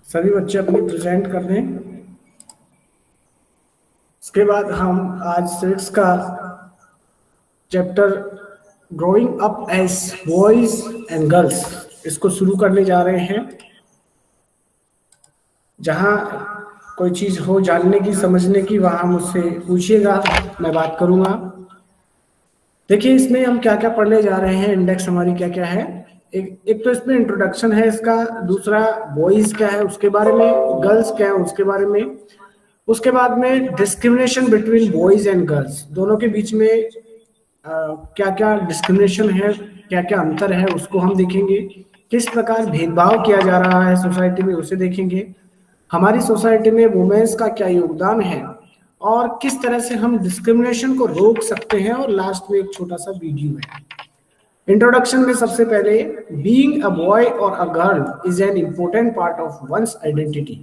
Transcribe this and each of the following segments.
सभी बच्चे अपनी प्रेजेंट कर दें। उसके बाद हम आज सिक्स का chapter growing up as boys and girls इसको शुरू करने जा रहे हैं। जहाँ कोई चीज़ हो जानने की समझने की वहाँ मुझसे पूछिएगा, मैं बात करूँगा। देखिए इसमें हम क्या क्या पढ़ने जा रहे हैं, इंडेक्स हमारी क्या क्या है। एक तो इसमें इंट्रोडक्शन है इसका, दूसरा बॉयज क्या है उसके बारे में, गर्ल्स क्या है उसके बारे में, उसके बाद में discrimination between boys and girls, दोनों के बीच में क्या क्या डिस्क्रिमिनेशन है, क्या क्या अंतर है उसको हम देखेंगे। किस प्रकार भेदभाव किया जा रहा है सोसाइटी में उसे देखेंगे। हमारी सोसाइटी में वुमेन्स का क्या योगदान है और किस तरह से हम डिस्क्रिमिनेशन को रोक सकते हैं, और लास्ट में एक छोटा सा वीडियो है। इंट्रोडक्शन में सबसे पहले, बीइंग अ बॉय और a girl is an important part of one's identity.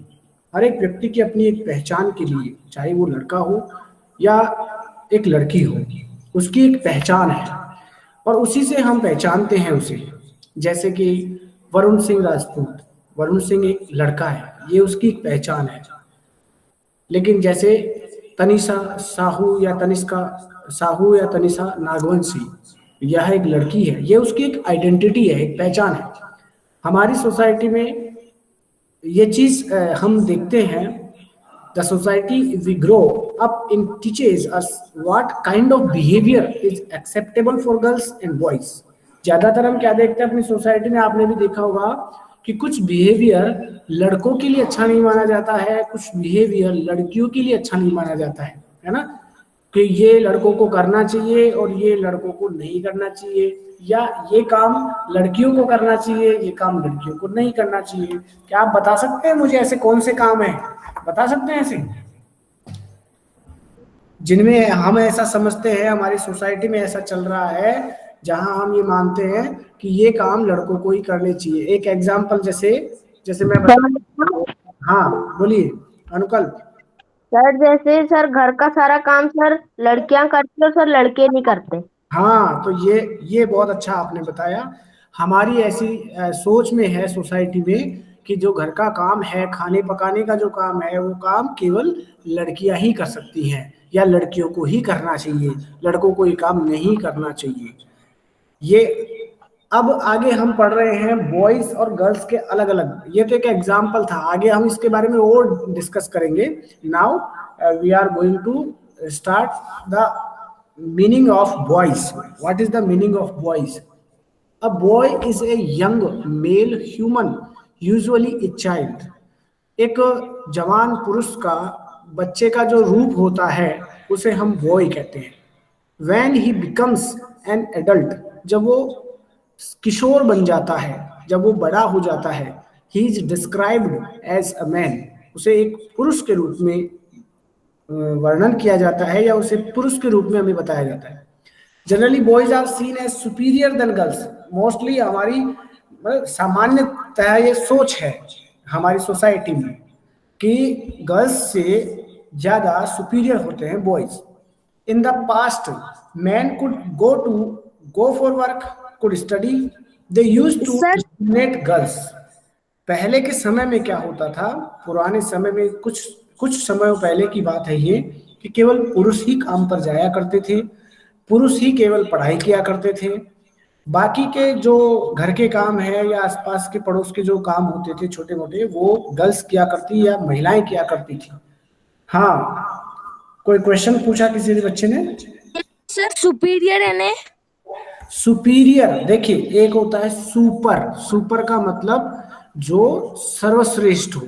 हर एक व्यक्ति की अपनी एक पहचान के लिए, चाहे वो लड़का हो या एक लड़की हो, उसकी एक पहचान है और उसी से हम पहचानते हैं उसे। जैसे कि वरुण सिंह राजपूत, वरुण सिंह एक लड़का है, ये उसकी एक पहचान है। लेकिन जैसे तनिषा साहू या तनिष्का साहू या तनिषा नागवंशी, यह एक लड़की है, ये उसकी एक आइडेंटिटी है, एक पहचान है। हमारी सोसाइटी में ये चीज हम देखते हैं। The society we grow up in teaches us what kind of behaviour is acceptable for girls and boys. ज्यादातर हम क्या देखते हैं अपनी सोसाइटी में, आपने भी देखा होगा कि कुछ बिहेवियर लड़कों के लिए अच्छा नहीं माना जाता है, कुछ बिहेवियर लड़कियों के लिए अच्छा नहीं माना जाता है ना, कि ये लड़कों को करना चाहिए और ये लड़कों को नहीं करना चाहिए, या ये काम लड़कियों को करना चाहिए, ये काम लड़कियों को नहीं करना चाहिए। क्या आप बता सकते हैं मुझे ऐसे कौन से काम हैं, बता सकते हैं ऐसे जिनमें हम ऐसा समझते हैं, हमारी सोसाइटी में ऐसा चल रहा है जहां हम ये मानते हैं कि ये काम लड़कों को ही करने चाहिए। एक एग्जांपल जैसे जैसे मैं बता, हाँ बोलिए अनुकल। सर जैसे सर घर का सारा काम सर लड़कियां करती है और सर लड़के नहीं करते। हाँ तो ये बहुत अच्छा आपने बताया। हमारी ऐसी सोच में है सोसाइटी में कि जो घर का काम है, खाने पकाने का जो काम है, वो काम केवल लड़कियां ही कर सकती हैं या लड़कियों को ही करना चाहिए, लड़कों को ये काम नहीं करना चाहिए। ये अब आगे हम पढ़ रहे हैं बॉयज और गर्ल्स के अलग अलग, ये तो एक एग्जाम्पल था, आगे हम इसके बारे में और डिस्कस करेंगे। Now we are going to start the meaning of boys. What is the meaning of boys? A boy is a young male human, usually a child. एक जवान पुरुष का, बच्चे का जो रूप होता है उसे हम बॉय कहते हैं। When he becomes an adult, जब वो किशोर बन जाता है, जब वो बड़ा हो जाता है, he is described as a man, उसे एक पुरुष के रूप में वर्णन किया जाता है या उसे पुरुष के रूप में हमें बताया जाता है। Generally boys are seen as superior than girls. Mostly हमारी सामान्यतः ये सोच है हमारी सोसाइटी में कि गर्ल्स से ज्यादा सुपीरियर होते हैं boys. In the past man could go for work, could study, they used to sir discriminate girls. पहले के समय में क्या होता था, पुराने समय में, कुछ कुछ समय पहले की बात है ये, कि केवल पुरुष ही काम पर जाया करते थे, पुरुष ही केवल पढ़ाई किया करते थे। बाकी के जो घर के काम है या आसपास के पड़ोस के जो काम होते थे छोटे मोटे, वो गर्ल्स किया करती या महिलाएं किया करती थी। हाँ, कोई क्वेश्चन पूछा किसी बच्चे ने? सर सुपीरियर है ने। सुपीरियर, देखिए एक होता है सुपर, सुपर का मतलब जो सर्वश्रेष्ठ हो,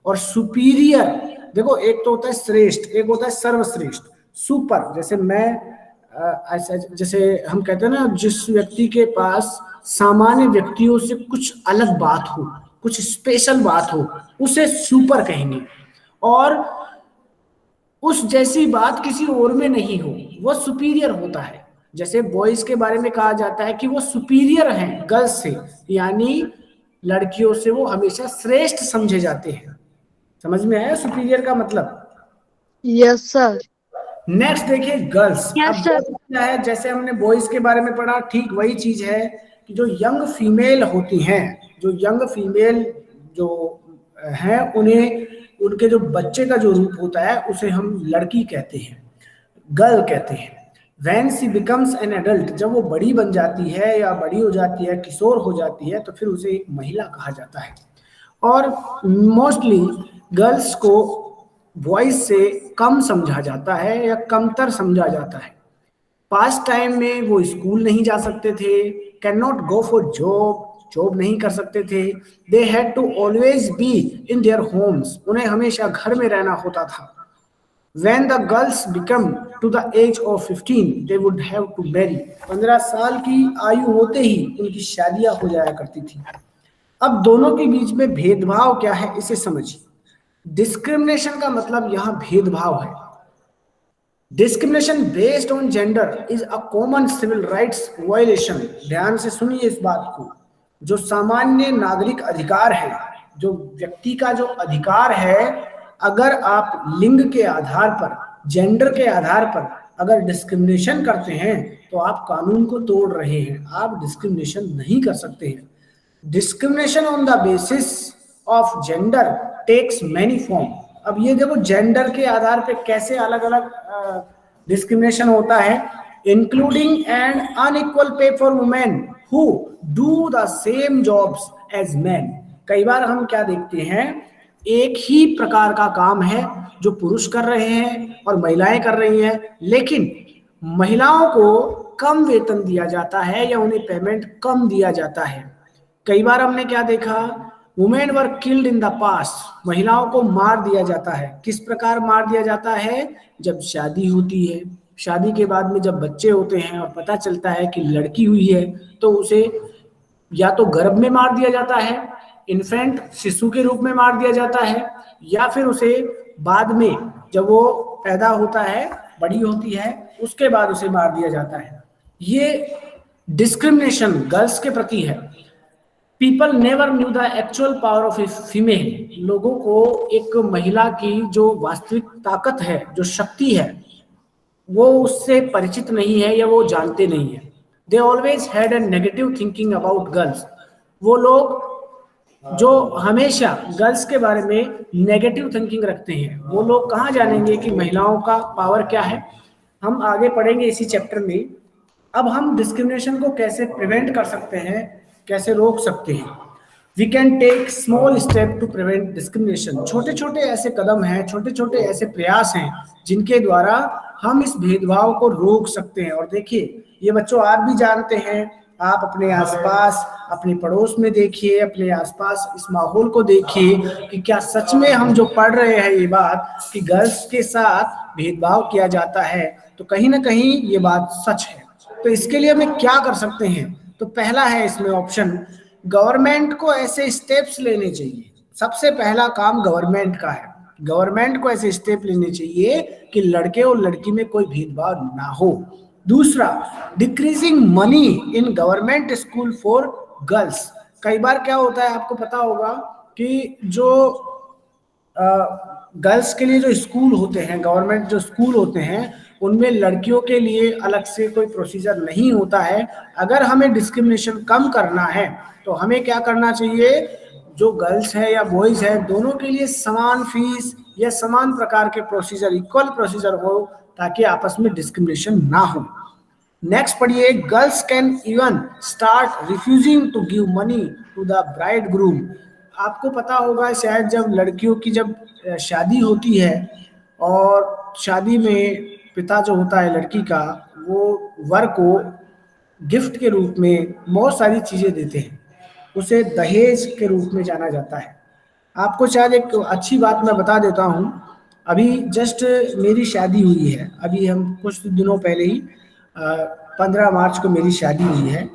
और सुपीरियर देखो, एक तो होता है श्रेष्ठ, एक होता है सर्वश्रेष्ठ। सुपर जैसे मैं ऐसा, जैसे हम कहते हैं ना, जिस व्यक्ति के पास सामान्य व्यक्तियों से कुछ अलग बात हो, कुछ स्पेशल बात हो, उसे सुपर कहेंगे। और उस जैसी बात किसी और में नहीं हो, वो सुपीरियर होता है। जैसे बॉयज के बारे में कहा जाता है कि वो सुपीरियर हैं गर्ल्स से, यानी लड़कियों से वो हमेशा श्रेष्ठ समझे जाते हैं। समझ में आया सुपीरियर का मतलब? Yes sir. नेक्स्ट देखिए गर्ल्स। अब यस सर। girls क्या है, जैसे हमने बॉयज के बारे में पढ़ा, ठीक वही चीज है कि जो यंग फीमेल होती हैं, जो यंग फीमेल जो हैं उन्हें उनके जो बच्चे का जो रूप होता है उसे हम लड़की कहते हैं, गर्ल कहते हैं। When she becomes an adult, जब वो बड़ी बन जाती है या बड़ी हो जाती है, किशोर हो जाती है, तो फिर उसे एक महिला कहा जाता है। और मोस्टली गर्ल्स को बॉयज से कम समझा जाता है या कमतर समझा जाता है। पास्ट टाइम में वो स्कूल नहीं जा सकते थे, can not go for job, job नहीं कर सकते थे। They had to always be in their homes, उन्हें हमेशा घर में रहना होता था। When the girls become to the age of 15, they would have to marry. 15 साल की आयु होते ही उनकी शादियां हो जाया करती थी। अब दोनों के बीच में भेदभाव क्या है इसे समझिए। डिस्क्रिमिनेशन का मतलब यहाँ भेदभाव है। Discrimination based on gender is a common civil rights violation. ध्यान से सुनिए इस बात को। जो सामान्य नागरिक अधिकार है, जो व्यक्ति का जो अधिकार है, अगर आप लिंग के आधार पर, जेंडर के आधार पर अगर डिस्क्रिमिनेशन करते हैं तो आप कानून को तोड़ रहे हैं। आप डिस्क्रिमिनेशन नहीं कर सकते हैं। Discrimination on the basis of gender takes many form. अब ये देखो जेंडर के आधार पे कैसे अलग अलग डिस्क्रिमिनेशन होता है। Including and unequal pay for women who do the same jobs as man. कई बार हम क्या देखते हैं, एक ही प्रकार का काम है जो पुरुष कर रहे हैं और महिलाएं कर रही हैं, लेकिन महिलाओं को कम वेतन दिया जाता है या उन्हें पेमेंट कम दिया जाता है। कई बार हमने क्या देखा, women were killed in the past, महिलाओं को मार दिया जाता है। किस प्रकार मार दिया जाता है? जब शादी होती है, शादी के बाद में जब बच्चे होते हैं और पता चलता है कि लड़की हुई है तो उसे या तो गर्भ में मार दिया जाता है, इन्फेंट शिशु के रूप में मार दिया जाता है, या फिर उसे बाद में जब वो पैदा होता है, बड़ी होती है, उसके बाद उसे मार दिया जाता है। ये डिस्क्रिमिनेशन गर्ल्स के प्रति है। People never knew the actual power of a female. लोगों को एक महिला की जो वास्तविक ताकत है, जो शक्ति है, वो उससे परिचित नहीं है या वो जानते नहीं है। They always had a negative thinking about girls. वो लोग जो हमेशा गर्ल्स के बारे में नेगेटिव थिंकिंग रखते हैं, वो लोग कहाँ जानेंगे कि महिलाओं का पावर क्या है। हम आगे पढ़ेंगे इसी चैप्टर में। अब हम डिस्क्रिमिनेशन को कैसे प्रिवेंट कर सकते हैं, कैसे रोक सकते हैं। We can take small step to prevent discrimination. छोटे छोटे ऐसे कदम हैं, छोटे छोटे ऐसे प्रयास हैं जिनके द्वारा हम इस भेदभाव को रोक सकते हैं। और देखिए, ये बच्चों आप भी जानते हैं, आप अपने आसपास, अपने पड़ोस में देखिए, अपने आसपास इस माहौल को देखिए कि क्या सच में हम जो पढ़ रहे हैं ये बात कि गर्ल्स के साथ भेदभाव किया जाता है, तो कहीं ना कहीं ये बात सच है। तो इसके लिए हमें क्या कर सकते हैं? तो पहला है इसमें ऑप्शन, गवर्नमेंट को ऐसे स्टेप्स लेने चाहिए। सबसे पहला काम गवर्नमेंट का है। गवर्नमेंट को ऐसे स्टेप लेने चाहिए कि लड़के और लड़की में कोई भेदभाव ना हो। दूसरा, decreasing money in government school for girls. कई बार क्या होता है, आपको पता होगा कि जो गर्ल्स के लिए जो स्कूल होते हैं, गवर्नमेंट जो स्कूल होते हैं, उनमें लड़कियों के लिए अलग से कोई प्रोसीजर नहीं होता है। अगर हमें डिस्क्रिमिनेशन कम करना है तो हमें क्या करना चाहिए, जो गर्ल्स है या बॉयज है, दोनों के लिए समान फीस या समान प्रकार के प्रोसीजर, इक्वल प्रोसीजर हो, ताकि आपस में डिस्क्रिमिनेशन ना हो। नेक्स्ट पढ़िए, girls can even start refusing to give money to the bride groom. आपको पता होगा शायद, जब लड़कियों की जब शादी होती है और शादी में पिता जो होता है लड़की का, वो वर को गिफ्ट के रूप में बहुत सारी चीज़ें देते हैं, उसे दहेज के रूप में जाना जाता है। आपको शायद एक अच्छी बात मैं बता देता हूँ। अभी जस्ट मेरी शादी हुई है, अभी हम कुछ दिनों पहले ही 15 मार्च को मेरी शादी हुई है,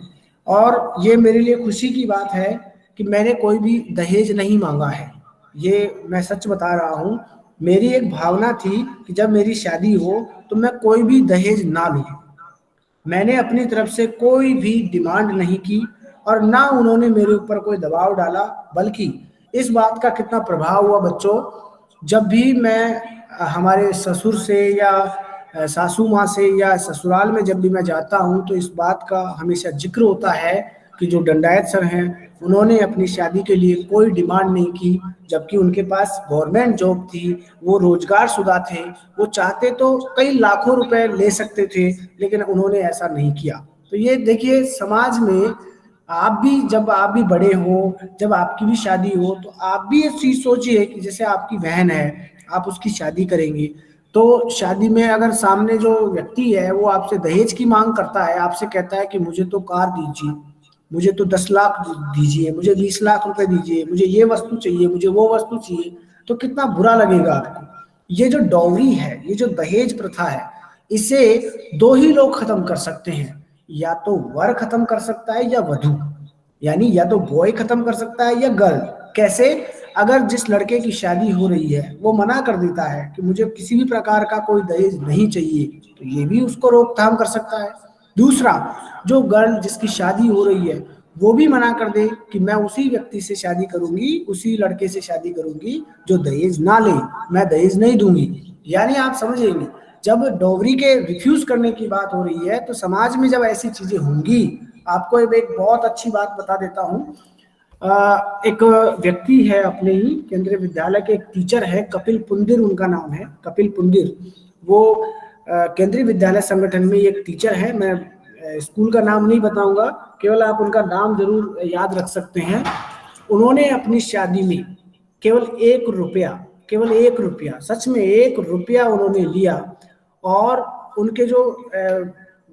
और ये मेरे लिए खुशी की बात है कि मैंने कोई भी दहेज नहीं मांगा है। ये मैं सच बता रहा हूँ। मेरी एक भावना थी कि जब मेरी शादी हो तो मैं कोई भी दहेज ना लूँ। मैंने अपनी तरफ से कोई भी डिमांड नहीं की और ना उन्होंने मेरे ऊपर कोई दबाव डाला, बल्कि इस बात का कितना प्रभाव हुआ बच्चों, जब भी मैं हमारे ससुर से या सासू माँ से या ससुराल में जब भी मैं जाता हूँ तो इस बात का हमेशा जिक्र होता है कि जो दंडायत सर हैं उन्होंने अपनी शादी के लिए कोई डिमांड नहीं की, जबकि उनके पास गवर्नमेंट जॉब थी, वो रोजगार शुदा थे, वो चाहते तो कई लाखों रुपए ले सकते थे, लेकिन उन्होंने ऐसा नहीं किया। तो ये देखिए, समाज में आप भी, जब आप भी बड़े हो, जब आपकी भी शादी हो, तो आप भी ये चीज सोचिए कि जैसे आपकी बहन है, आप उसकी शादी करेंगे, तो शादी में अगर सामने जो व्यक्ति है वो आपसे दहेज की मांग करता है, आपसे कहता है कि मुझे तो कार दीजिए, मुझे तो 10 लाख दीजिए, मुझे 20 लाख रुपए दीजिए, मुझे ये वस्तु चाहिए, मुझे वो वस्तु चाहिए, तो कितना बुरा लगेगा आपको। ये जो डॉवरी है, ये जो दहेज प्रथा है, इसे दो ही लोग खत्म कर सकते हैं, या तो वर खत्म कर सकता है या वधू, यानी या तो बॉय खत्म कर सकता है या गर्ल। कैसे? अगर जिस लड़के की शादी हो रही है वो मना कर देता है कि मुझे किसी भी प्रकार का कोई दहेज नहीं चाहिए, तो ये भी उसको रोकथाम कर सकता है। दूसरा, जो गर्ल जिसकी शादी हो रही है वो भी मना कर दे कि मैं उसी व्यक्ति से शादी करूंगी, उसी लड़के से शादी करूंगी जो दहेज ना ले, मैं दहेज नहीं दूंगी। यानी आप समझेंगे, जब डॉवरी के रिफ्यूज करने की बात हो रही है, तो समाज में जब ऐसी चीजें होंगी, आपको एक बहुत अच्छी बात बता देता हूं। एक व्यक्ति है, अपने ही केंद्रीय विद्यालय के एक टीचर है, कपिल पुंदिर उनका नाम है, कपिल पुंदिर। वो केंद्रीय विद्यालय संगठन में एक टीचर है। मैं स्कूल का नाम नहीं बताऊंगा, केवल आप उनका नाम जरूर याद रख सकते हैं। उन्होंने अपनी शादी में केवल 1 रुपया, केवल 1 रुपया, सच में 1 रुपया उन्होंने लिया, और उनके जो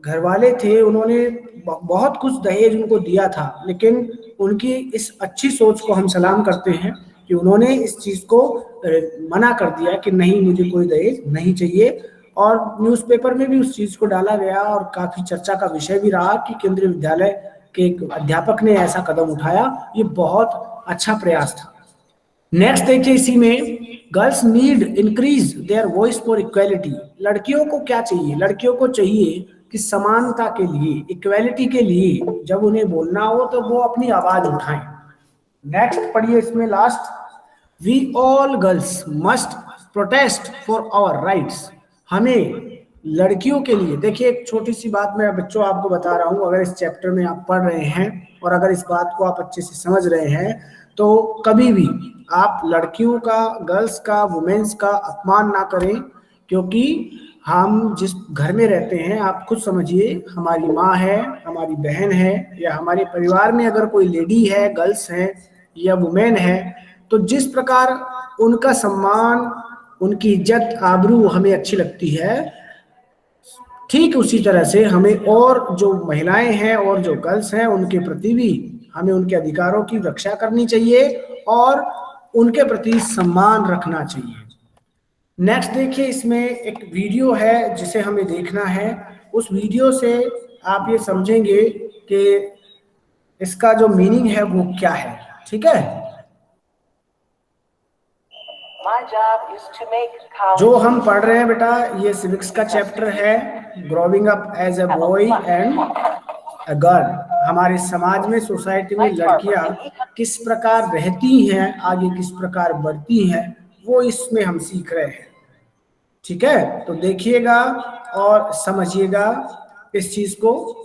घर वाले थे उन्होंने बहुत कुछ दहेज उनको दिया था, लेकिन उनकी इस अच्छी सोच को हम सलाम करते हैं कि उन्होंने इस चीज को मना कर दिया कि नहीं, मुझे कोई दहेज नहीं चाहिए। और न्यूज़पेपर में भी उस चीज को डाला गया और काफी चर्चा का विषय भी रहा कि केंद्रीय विद्यालय के एक अध्यापक ने ऐसा कदम उठाया। ये बहुत अच्छा प्रयास था। नेक्स्ट देखिए, इसी में girls need increase their voice for equality. लड़कियों को क्या चाहिए? लड़कियों को चाहिए कि समानता के लिए, इक्वेलिटी के लिए जब उन्हें बोलना हो तो वो अपनी आवाज उठाएं। नेक्स्ट पढ़िए, इसमें last, we all girls must protest for our rights. हमें लड़कियों के लिए, देखिए एक छोटी सी बात मैं बच्चों आपको बता रहा हूं, अगर इस चैप्टर में आप पढ़ रहे हैं और अगर इस बात को आप अच्छे से समझ रहे हैं, तो कभी भी आप लड़कियों का, गर्ल्स का, वुमेन्स का अपमान ना करें, क्योंकि हम जिस घर में रहते हैं, आप खुद समझिए, हमारी माँ है, हमारी बहन है, या हमारे परिवार में अगर कोई लेडी है, गर्ल्स है या वुमेन है, तो जिस प्रकार उनका सम्मान, उनकी इज्जत, आबरू हमें अच्छी लगती है, ठीक उसी तरह से हमें और जो महिलाएं हैं और जो गर्ल्स हैं उनके प्रति भी हमें उनके अधिकारों की रक्षा करनी चाहिए और उनके प्रति सम्मान रखना चाहिए। नेक्स्ट देखिए, इसमें एक वीडियो है जिसे हमें देखना है। उस वीडियो से आप ये समझेंगे कि इसका जो मीनिंग है वो क्या है। ठीक है, जो हम पढ़ रहे हैं बेटा, ये सिविक्स का चैप्टर है, growing up as a boy and a girl. हमारे समाज में, सोसाइटी में लड़कियां किस प्रकार रहती हैं, आगे किस प्रकार बढ़ती हैं, वो इसमें हम सीख रहे हैं। ठीक है, तो देखिएगा और समझिएगा इस चीज को।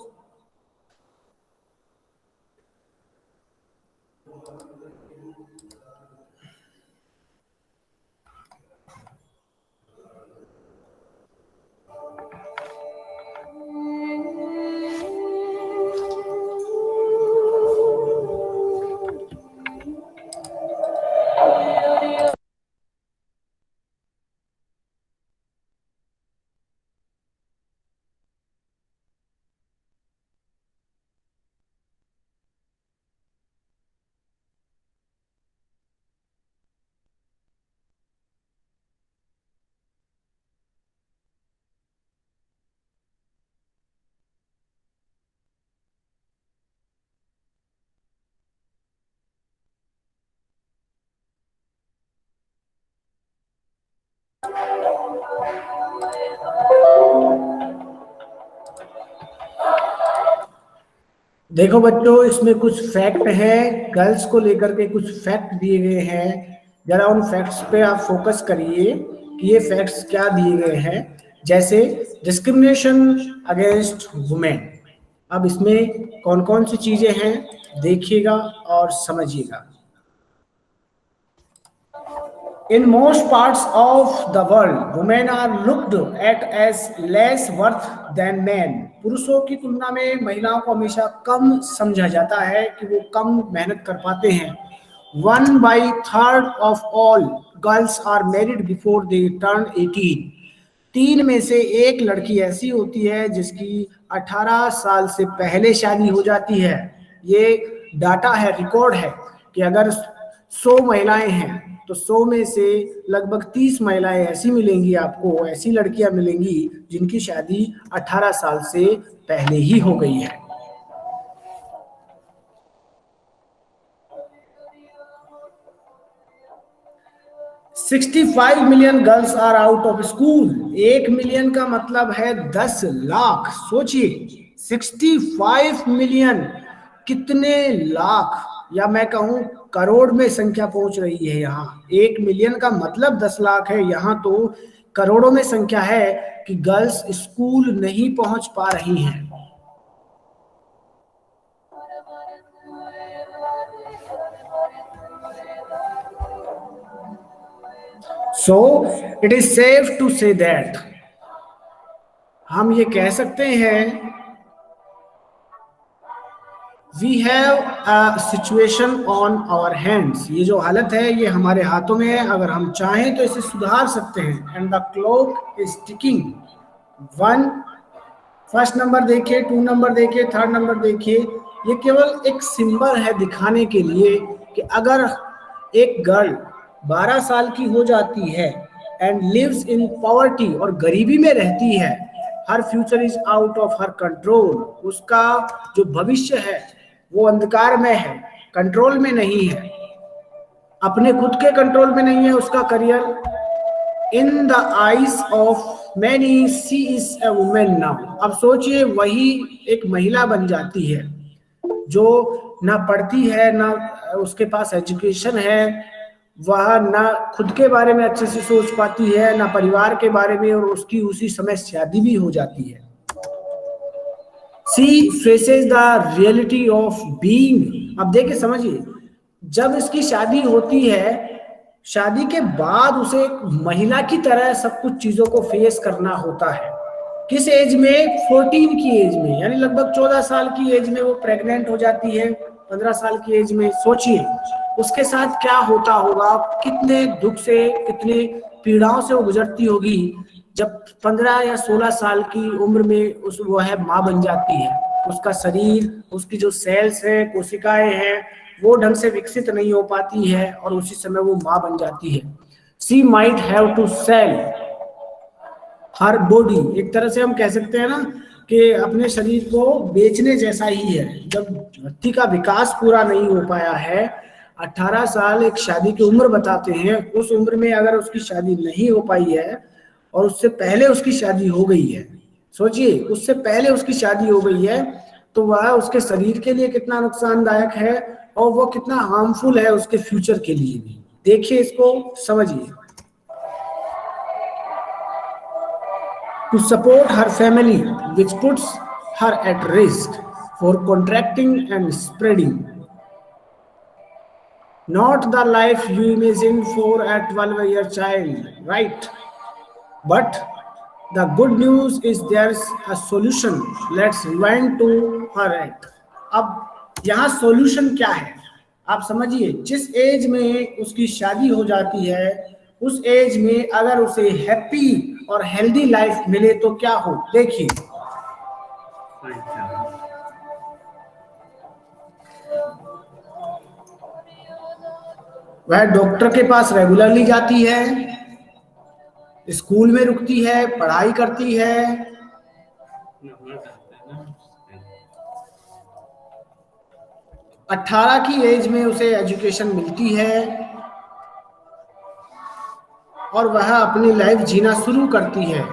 देखो बच्चों, इसमें कुछ फैक्ट है, गर्ल्स को लेकर के कुछ फैक्ट दिए गए हैं। जरा उन फैक्ट्स पे आप फोकस करिए कि ये फैक्ट्स क्या दिए गए हैं। जैसे डिस्क्रिमिनेशन अगेंस्ट वुमेन। अब इसमें कौन कौन सी चीजें हैं? देखिएगा और समझिएगा। In most parts of the world, women are looked at as less worth than men. पुरुषों की तुलना में महिलाओं को हमेशा कम समझा जाता है कि वो कम मेहनत कर पाते हैं। 1/3 of all girls are married before they turn 18. 3 में से 1 लड़की ऐसी होती है जिसकी 18 साल से पहले शादी हो जाती है। ये डाटा है, रिकॉर्ड है कि अगर 100 महिलाएं हैं तो 100 में से लगभग 30 महिलाएं ऐसी मिलेंगी, आपको ऐसी लड़कियां मिलेंगी जिनकी शादी 18 साल से पहले ही हो गई है। $65 million girls are out of school. 1 million का मतलब है 10 लाख। सोचिए 65 मिलियन कितने लाख, या मैं कहूं करोड़ में संख्या पहुंच रही है यहाँ। 1 मिलियन का मतलब 10 लाख है, यहाँ तो करोड़ों में संख्या है कि गर्ल्स स्कूल नहीं पहुंच पा रही हैं। So it is safe to say that, हम ये कह सकते हैं, we have a situation on our hands। ये जो हालत है ये हमारे हाथों में है, अगर हम चाहें तो इसे सुधार सकते हैं। And the clock is ticking। 1 first number देखिए, 2 नंबर देखिए, 3rd नंबर देखिए। ये केवल एक सिंबल है दिखाने के लिए कि अगर एक गर्ल 12 साल की हो जाती है एंड लिव्स इन पॉवर्टी, और गरीबी में रहती है, हर future is out of her control. उसका जो भविष्य है वो अंधकार में है, कंट्रोल में नहीं है, अपने खुद के कंट्रोल में नहीं है उसका career. In the eyes of many she is a women now. अब सोचिए वही एक महिला बन जाती है जो ना पढ़ती है, ना उसके पास एजुकेशन है, वह ना खुद के बारे में अच्छे से सोच पाती है, ना परिवार के बारे में, और उसकी उसी समय शादी भी हो जाती है। She faces the reality of being. अब देखिए समझिए, जब इसकी शादी होती है, शादी के बाद उसे एक महिला की तरह सब कुछ चीजों को फेस करना होता है। किस एज में? 14 की एज में, यानी लगभग 14 साल की एज में वो प्रेग्नेंट हो जाती है, 15 साल की एज में। सोचिए उसके साथ क्या होता होगा, कितने दुख से, कितने पीड़ाओं से वो गुजरती होगी जब 15 या 16 साल की उम्र में वो है माँ बन जाती है। उसका शरीर, उसकी जो सेल्स है, कोशिकाएं हैं, वो ढंग से विकसित नहीं हो पाती है और उसी समय वो माँ बन जाती है। She might have to sell her body. एक तरह से हम कह सकते हैं ना कि अपने शरीर को बेचने जैसा ही है। जब व्यक्ति का विकास पूरा नहीं हो पाया है, 18 साल एक शादी की उम्र बताते हैं, उस उम्र में अगर उसकी शादी नहीं हो पाई है और उससे पहले उसकी शादी हो गई है, सोचिए उससे पहले उसकी शादी हो गई है, तो वह उसके शरीर के लिए कितना नुकसानदायक है और वो कितना हार्मफुल है उसके फ्यूचर के लिए भी। देखिए इसको समझिए। To support her family, which puts her at risk for contracting and spreading. Not the life you imagine for a 12-year child, right? But the good news is there's a solution. Let's rewind to her at। अब यहाँ solution क्या है आप समझिए। जिस as में उसकी शादी हो जाती है, उस एज में अगर उसे हैप्पी और हेल्दी लाइफ मिले तो क्या हो, देखिए। वह डॉक्टर के पास रेगुलरली जाती है, स्कूल में रुकती है, पढ़ाई करती है, 18 की एज में उसे एजुकेशन मिलती है और वह अपनी लाइफ जीना शुरू करती है।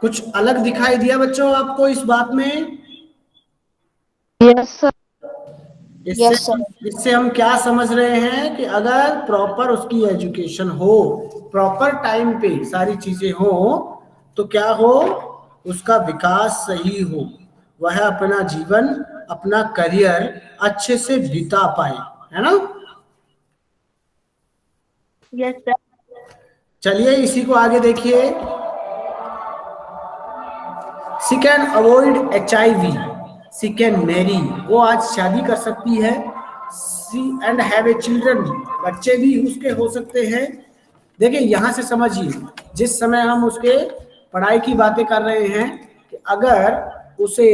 कुछ अलग दिखाई दिया बच्चों आपको इस बात में? Yes sir. इससे हम क्या समझ रहे हैं कि अगर प्रॉपर उसकी एजुकेशन हो, प्रॉपर टाइम पे सारी चीजें हो, तो क्या हो, उसका विकास सही हो, वह अपना जीवन अपना करियर अच्छे से बिता पाए, है ना। Yes sir. चलिए इसी को आगे देखिए। She can avoid HIV, she can marry, वो आज शादी कर सकती है। सी एंड हैव ए चिल्ड्रन, बच्चे भी उसके हो सकते हैं। देखिए यहाँ से समझिए, जिस समय हम उसके पढ़ाई की बातें कर रहे हैं कि अगर उसे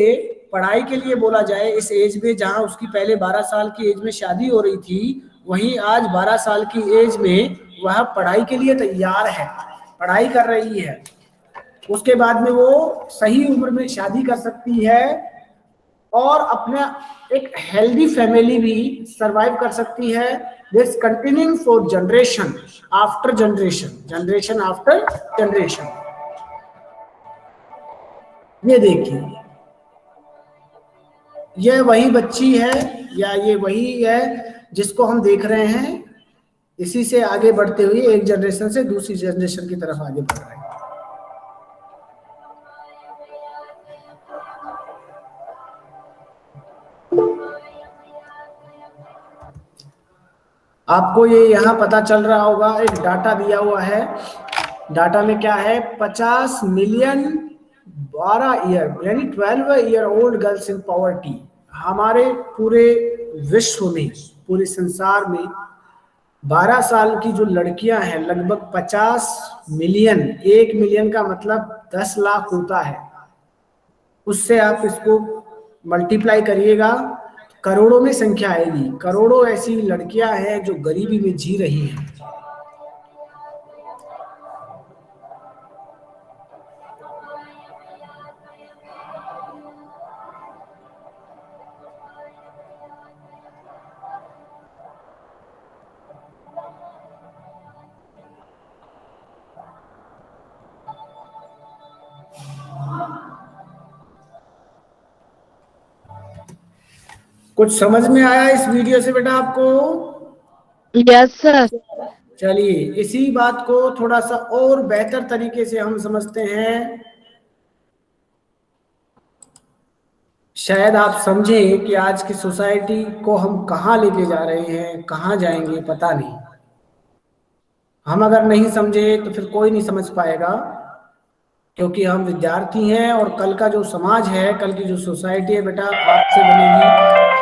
पढ़ाई के लिए बोला जाए इस एज में, जहाँ उसकी पहले 12 साल की एज में शादी हो रही थी, वहीं आज 12 साल की एज में वह पढ़ाई के लिए तैयार है, पढ़ाई कर रही है। उसके बाद में वो सही उम्र में शादी कर सकती है और अपने एक हेल्दी फैमिली भी सरवाइव कर सकती है। This continuing for generation after generation, generation after generation. ये देखिए, ये वही बच्ची है या ये वही है जिसको हम देख रहे हैं, इसी से आगे बढ़ते हुए एक जनरेशन से दूसरी जनरेशन की तरफ आगे बढ़ रहे हैं। आपको ये यहाँ पता चल रहा होगा, एक डाटा दिया हुआ है। डाटा में क्या है, 50 मिलियन 12 ईयर यानी 12 year old girls in poverty. हमारे पूरे विश्व में, पूरे संसार में 12 साल की जो लड़कियां हैं लगभग 50 मिलियन, 1 मिलियन का मतलब 10 लाख होता है। उससे आप इसको मल्टीप्लाई करिएगा, करोड़ों में संख्या आएगी। करोड़ों ऐसी लड़कियां हैं जो गरीबी में जी रही हैं। कुछ समझ में आया इस वीडियो से बेटा आपको? Yes sir. चलिए इसी बात को थोड़ा सा और बेहतर तरीके से हम समझते हैं। शायद आप समझें कि आज की सोसाइटी को हम कहाँ लेके जा रहे हैं, कहाँ जाएंगे पता नहीं। हम अगर नहीं समझे तो फिर कोई नहीं समझ पाएगा, क्योंकि हम विद्यार्थी हैं और कल का जो समाज है, कल की जो सोसाइटी है बेटा आपसे बनेगी।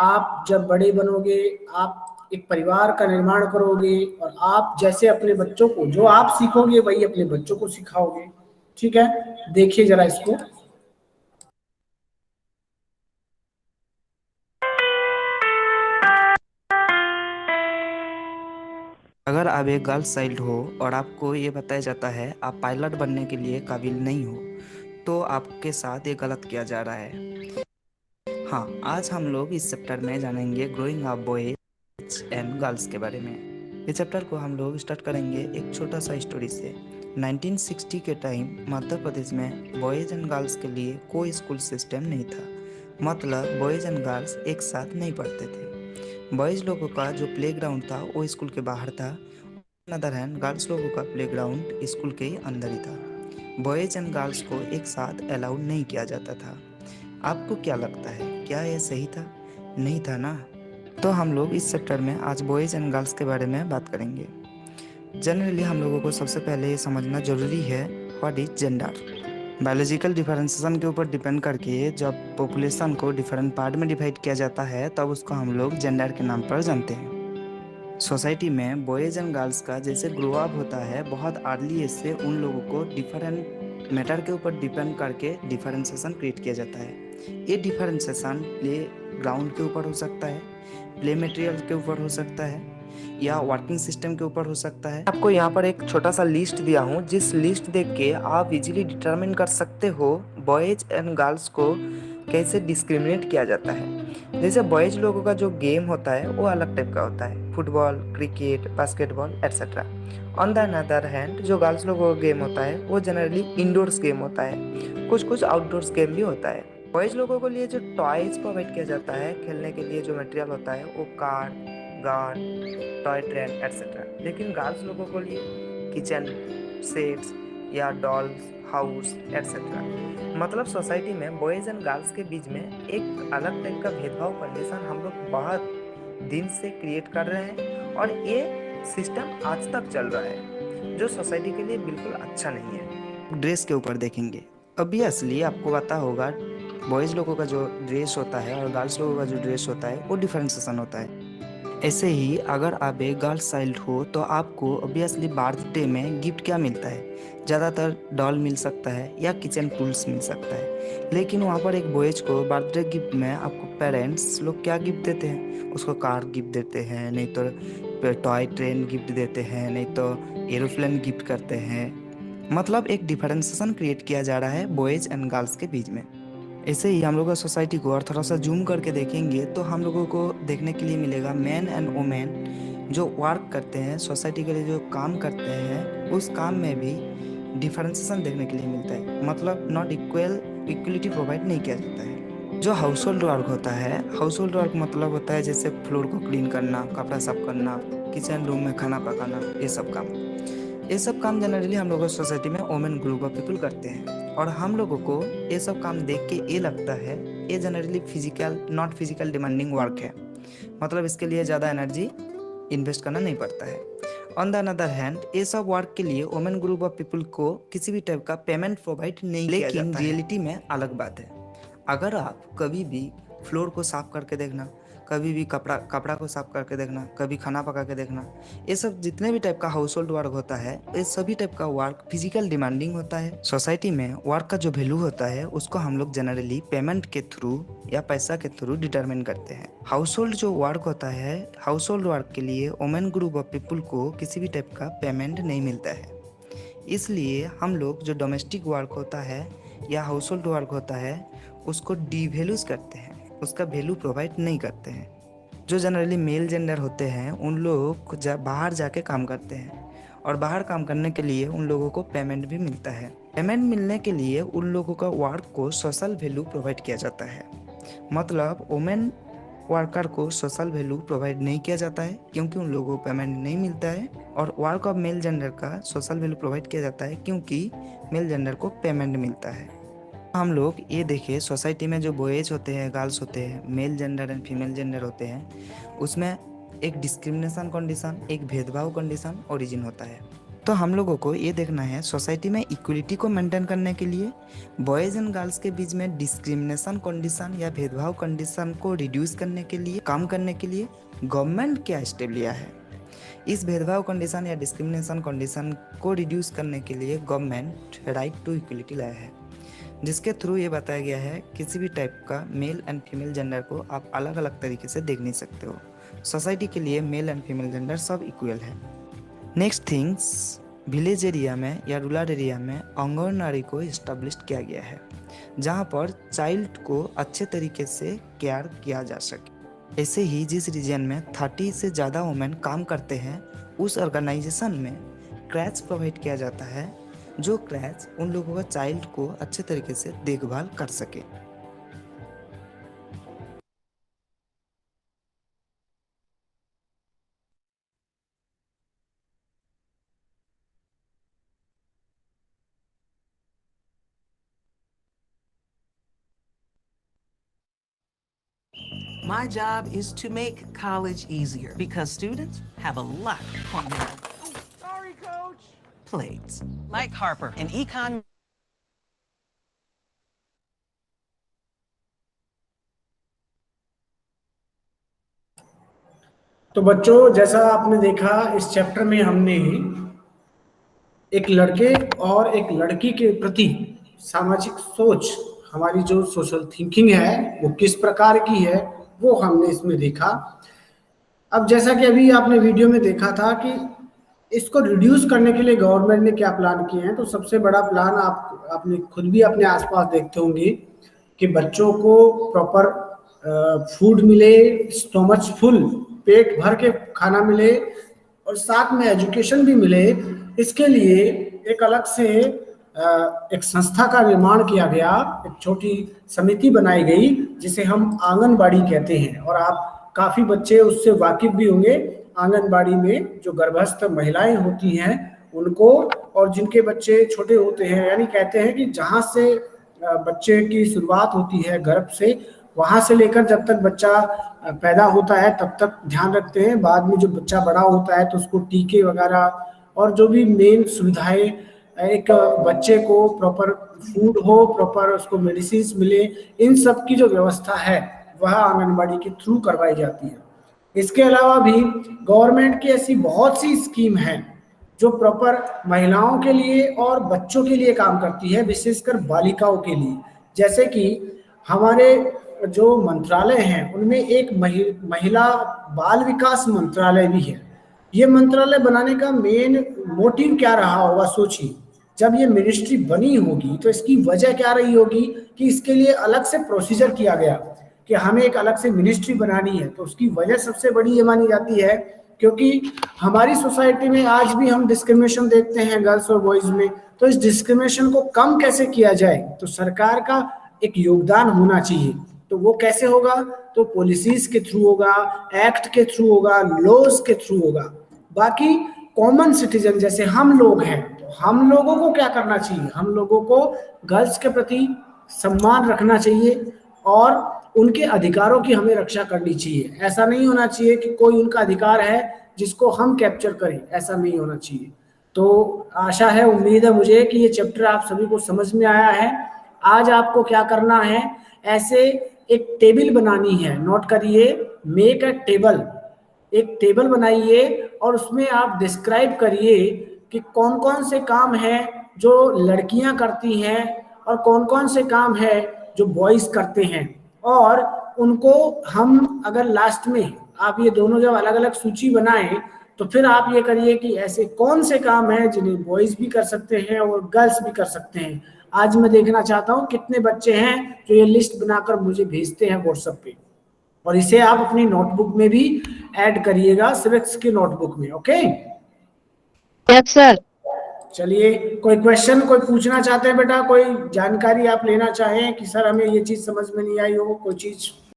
आप जब बड़े बनोगे, आप एक परिवार का निर्माण करोगे और आप जैसे अपने बच्चों को, जो आप सीखोगे वही अपने बच्चों को सिखाओगे। ठीक है, देखिए जरा इसको। अगर आप एक गर्ल्स चाइल्ड हो और आपको ये बताया जाता है आप पायलट बनने के लिए काबिल नहीं हो, तो आपके साथ ये गलत किया जा रहा है। हाँ, आज हम लोग इस चैप्टर में जानेंगे growing up boys and girls के बारे में। इस चैप्टर को हम लोग स्टार्ट करेंगे एक छोटा सा स्टोरी से। 1960 के टाइम मध्य प्रदेश में बॉयज़ एंड गर्ल्स के लिए कोई स्कूल सिस्टम नहीं था। मतलब बॉयज़ एंड गर्ल्स एक साथ नहीं पढ़ते थे। बॉयज़ लोगों का जो प्लेग्राउंड था वो स्कूल के बाहर था, अदर हैंड गर्ल्स लोगों का प्लेग्राउंड स्कूल के अंदर ही था। बॉयज़ एंड गर्ल्स को एक साथ अलाउड नहीं किया जाता था। आपको क्या लगता है, क्या ये सही था? नहीं था ना। तो हम लोग इस चैप्टर में आज बॉयज़ एंड गर्ल्स के बारे में बात करेंगे। जनरली हम लोगों को सबसे पहले ये समझना ज़रूरी है what is gender. Biological differentiation के ऊपर डिपेंड करके जब पॉपुलेशन को डिफरेंट पार्ट में डिवाइड किया जाता है तब उसको हम लोग जेंडर के नाम पर जानते हैं। सोसाइटी में बॉयज़ एंड गर्ल्स का जैसे ग्रो अप होता है, बहुत अर्ली एज से उन लोगों को डिफरेंट मैटर के ऊपर डिपेंड करके डिफरेंशिएशन क्रिएट किया जाता है। ये डिफरेंशिएशन प्ले ग्राउंड के ऊपर हो सकता है, प्ले मटेरियल के ऊपर हो सकता है, या वर्किंग सिस्टम के ऊपर हो सकता है। आपको यहाँ पर एक छोटा सा लिस्ट दिया हूँ, जिस लिस्ट देख के आप इजीली डिटरमिन कर सकते हो बॉयज़ एंड गर्ल्स को कैसे डिस्क्रिमिनेट किया जाता है। जैसे बॉयज़ लोगों का जो गेम होता है वो अलग टाइप का होता है, football, cricket, basketball etcetera. On the another hand जो गर्ल्स लोगों का गेम होता है वो जनरली इंडोर्स गेम होता है, कुछ कुछ आउटडोर्स गेम भी होता है। बॉयज़ लोगों के लिए जो टॉयज प्रोवाइड किया जाता है, खेलने के लिए जो मटेरियल होता है वो car, gun, toy train etcetera. लेकिन गर्ल्स लोगों के लिए किचन सेट्स, या डॉल्स हाउस एक्सेट्रा। मतलब सोसाइटी में बॉयज़ एंड गर्ल्स के बीच में एक अलग टाइप का भेदभाव कंडीशन हम लोग बहुत दिन से क्रिएट कर रहे हैं और ये सिस्टम आज तक चल रहा है, जो सोसाइटी के लिए बिल्कुल अच्छा नहीं है। ड्रेस के ऊपर देखेंगे, ऑब्वियसली आपको पता होगा बॉयज़ लोगों का जो ड्रेस होता है और गर्ल्स लोगों का जो ड्रेस होता है वो डिफरेंशिएशन होता है। ऐसे ही अगर आप एक गर्ल्स चाइल्ड हो तो आपको ऑब्वियसली बर्थडे में गिफ्ट क्या मिलता है? ज़्यादातर डॉल मिल सकता है या किचन टूल्स मिल सकता है। लेकिन वहाँ पर एक बॉयज़ को बर्थडे गिफ्ट में आपको पेरेंट्स लोग क्या गिफ्ट देते हैं? उसको कार गिफ्ट देते हैं, नहीं तो टॉय ट्रेन गिफ्ट देते हैं, नहीं तो एरोप्लेन गिफ्ट करते हैं। मतलब एक डिफरेंशिएशन क्रिएट किया जा रहा है बॉयज़ एंड गर्ल्स के बीच में। ऐसे ही हम लोग का सोसाइटी को और थोड़ा सा जूम करके देखेंगे तो हम लोगों को देखने के लिए मिलेगा मैन एंड वुमेन जो वर्क करते हैं, सोसाइटी के लिए जो काम करते हैं, उस काम में भी डिफरेंशिएशन देखने के लिए मिलता है। मतलब नॉट इक्वलिटी प्रोवाइड नहीं किया जाता है। जो हाउस होल्ड वर्क होता है, हाउस होल्ड वर्क मतलब होता है जैसे फ्लोर को क्लीन करना, कपड़ा साफ करना, किचन रूम में खाना पकाना, ये सब काम जनरली हम लोगों सोसाइटी में वुमेन ग्रुप ऑफ पीपल करते हैं। और हम लोगों को ये सब काम देख के ये लगता है ये generally not physical demanding work है, मतलब इसके लिए ज़्यादा एनर्जी इन्वेस्ट करना नहीं पड़ता है। ऑन द अनदर हैंड ये सब वर्क के लिए वुमेन ग्रुप ऑफ पीपल को किसी भी टाइप का पेमेंट प्रोवाइड नहीं किया जाता है। लेकिन रियलिटी में अलग बात है। अगर आप कभी भी फ्लोर को साफ करके देखना, कभी भी कपड़ा को साफ करके देखना, कभी खाना पका के देखना, ये सब जितने भी टाइप का हाउस होल्ड वर्क होता है, ये सभी टाइप का वर्क फिजिकल डिमांडिंग होता है। सोसाइटी में वर्क का जो वैल्यू होता है उसको हम लोग जनरली पेमेंट के थ्रू या पैसा के थ्रू डिटरमिन करते हैं। हाउस होल्ड जो वर्क होता है, हाउस होल्ड वर्क के लिए वुमेन ग्रुप ऑफ पीपल को किसी भी टाइप का पेमेंट नहीं मिलता है। इसलिए हम लोग जो डोमेस्टिक वर्क होता है या हाउस होल्ड वर्क होता है उसको डिवैल्यूज करते हैं, उसका वैल्यू प्रोवाइड नहीं करते हैं। जो जनरली मेल जेंडर होते हैं उन लोग बाहर जाके काम करते हैं और बाहर काम करने के लिए उन लोगों को पेमेंट भी मिलता है। पेमेंट मिलने के लिए उन लोगों का वर्क को सोशल वैल्यू प्रोवाइड किया जाता है। मतलब वुमेन वर्कर को सोशल वैल्यू प्रोवाइड नहीं किया जाता है क्योंकि उन लोगों को पेमेंट नहीं मिलता है, और वर्क ऑफ मेल जेंडर का सोशल वैल्यू प्रोवाइड किया जाता है क्योंकि मेल जेंडर को पेमेंट मिलता है। हम लोग ये देखें सोसाइटी में जो बॉयज़ होते हैं, गर्ल्स होते हैं, male gender and female gender होते हैं, उसमें एक डिस्क्रिमिनेशन कंडीशन, एक भेदभाव कंडीशन ओरिजिन होता है। तो हम लोगों को ये देखना है सोसाइटी में इक्वलिटी को मेंटेन करने के लिए बॉयज़ एंड गर्ल्स के बीच में डिस्क्रिमिनेशन कंडीशन या भेदभाव कंडीशन को रिड्यूस करने के लिए, काम करने के लिए गवर्नमेंट क्या स्टेप लिया है। इस भेदभाव कंडीशन या डिस्क्रिमिनेशन कंडीशन को रिड्यूस करने के लिए गवर्नमेंट राइट टू इक्वलिटी लाया है, जिसके थ्रू ये बताया गया है किसी भी टाइप का मेल एंड फीमेल जेंडर को आप अलग अलग तरीके से देख नहीं सकते हो। सोसाइटी के लिए मेल एंड फीमेल जेंडर सब इक्वल है। नेक्स्ट थिंग्स, विलेज एरिया में या रूरल एरिया में आंगनवाड़ी को इस्टेब्लिश किया गया है जहाँ पर चाइल्ड को अच्छे तरीके से केयर किया जा सके। ऐसे ही जिस रीजन में 30 से ज़्यादा वुमेन काम करते हैं उस ऑर्गेनाइजेशन में क्रैच प्रोवाइड किया जाता है, जो क्रैच उन लोगों का चाइल्ड को अच्छे तरीके से देखभाल कर सके। My job is to make college easier because students have a lot on their Sorry, Coach. plates. Like Harper, an econ तो बच्चों, जैसा आपने देखा इस चैप्टर में हमने एक लड़के और एक लड़की के प्रति सामाजिक सोच, हमारी जो सोशल थिंकिंग है वो किस प्रकार की है वो हमने इसमें देखा। अब जैसा कि अभी आपने वीडियो में देखा था कि इसको रिड्यूस करने के लिए गवर्नमेंट ने क्या प्लान किए हैं, तो सबसे बड़ा प्लान आपने खुद भी अपने आसपास देखते होंगे कि बच्चों को प्रॉपर फूड मिले, स्टोमच फुल, पेट भर के खाना मिले और साथ में एजुकेशन भी मिले। इसके लिए एक अलग से एक संस्था का निर्माण किया गया, एक छोटी समिति बनाई गई जिसे हम आंगनबाड़ी कहते हैं, और आप काफ़ी बच्चे उससे वाकिफ भी होंगे। आंगनबाड़ी में जो गर्भस्थ महिलाएं होती हैं उनको और जिनके बच्चे छोटे होते हैं, यानी कहते हैं कि जहाँ से बच्चे की शुरुआत होती है गर्भ से, वहां से लेकर जब तक बच्चा पैदा होता है तब तक ध्यान रखते हैं। बाद में जो बच्चा बड़ा होता है तो उसको टीके वगैरह और जो भी मेन सुविधाएं, एक बच्चे को प्रॉपर फूड हो, प्रॉपर उसको मेडिसिन मिले, इन सब की जो व्यवस्था है वह आंगनबाड़ी के थ्रू करवाई जाती है। इसके अलावा भी गवर्नमेंट की ऐसी बहुत सी स्कीम है जो प्रॉपर महिलाओं के लिए और बच्चों के लिए काम करती है, विशेषकर बालिकाओं के लिए। जैसे कि हमारे जो मंत्रालय हैं उनमें एक महिला बाल विकास मंत्रालय भी है। ये मंत्रालय बनाने का मेन मोटिव क्या रहा होगा, सोचिए। जब ये मिनिस्ट्री बनी होगी तो इसकी वजह क्या रही होगी कि इसके लिए अलग से प्रोसीजर किया गया कि हमें एक अलग से मिनिस्ट्री बनानी है। तो उसकी वजह सबसे बड़ी ये मानी जाती है क्योंकि हमारी सोसाइटी में आज भी हम डिस्क्रिमिनेशन देखते हैं गर्ल्स और बॉयज में। तो इस डिस्क्रिमिनेशन को कम कैसे किया जाए, तो सरकार का एक योगदान होना चाहिए। तो वो कैसे होगा, तो पॉलिसीज के थ्रू होगा, एक्ट के थ्रू होगा, लॉज के थ्रू होगा। बाकी कॉमन सिटीजन जैसे हम लोग हैं, तो हम लोगों को क्या करना चाहिए, हम लोगों को गर्ल्स के प्रति सम्मान रखना चाहिए और उनके अधिकारों की हमें रक्षा करनी चाहिए। ऐसा नहीं होना चाहिए कि कोई उनका अधिकार है जिसको हम कैप्चर करें, ऐसा नहीं होना चाहिए। तो आशा है, उम्मीद है मुझे कि ये चैप्टर आप सभी को समझ में आया है। आज आपको क्या करना है, ऐसे एक टेबल बनानी है, नोट करिए, मेक अ टेबल। एक टेबल बनाइए और उसमें आप डिस्क्राइब करिए कि कौन कौन से काम हैं जो लड़कियां करती हैं और कौन कौन से काम है जो बॉयज करते हैं। और उनको हम अगर लास्ट में आप ये दोनों जब अलग अलग सूची बनाएं तो फिर आप ये करिए कि ऐसे कौन से काम हैं जिन्हें बॉयज भी कर सकते हैं और गर्ल्स भी कर सकते हैं। आज मैं देखना चाहता हूँ कितने बच्चे हैं जो ये लिस्ट बनाकर मुझे भेजते हैं व्हाट्सएप पे, और इसे आप अपनी नोटबुक में भी ऐड करिएगा, सिविक्स की नोटबुक में। Okay, yes sir. चलिए, कोई क्वेश्चन कोई पूछना चाहते हैं बेटा, कोई जानकारी आप लेना चाहें कि सर हमें ये चीज समझ में नहीं आई हो, कोई चीज